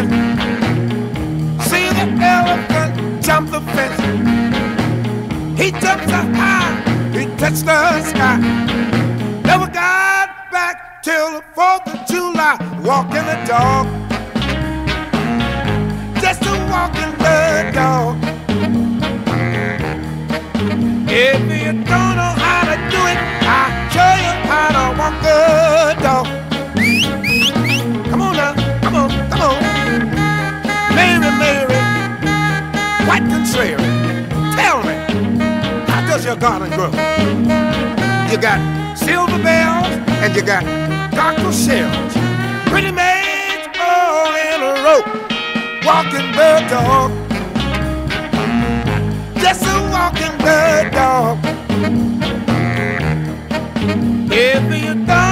fence. See the elephant jump the fence. He jumped so high, he touched the sky. Never got back till the 4th of July. Walking the dog, just a walking the dog. If you don't know how to do it, I'll show you how to walk the dog. Come on now, come on, come on. Mary, Mary, quite contrary. Tell me, how does your garden grow? You got silver bells and you got cockle shells. Pretty maids all in a row, walking the dog. Just a walking the dog. If you don't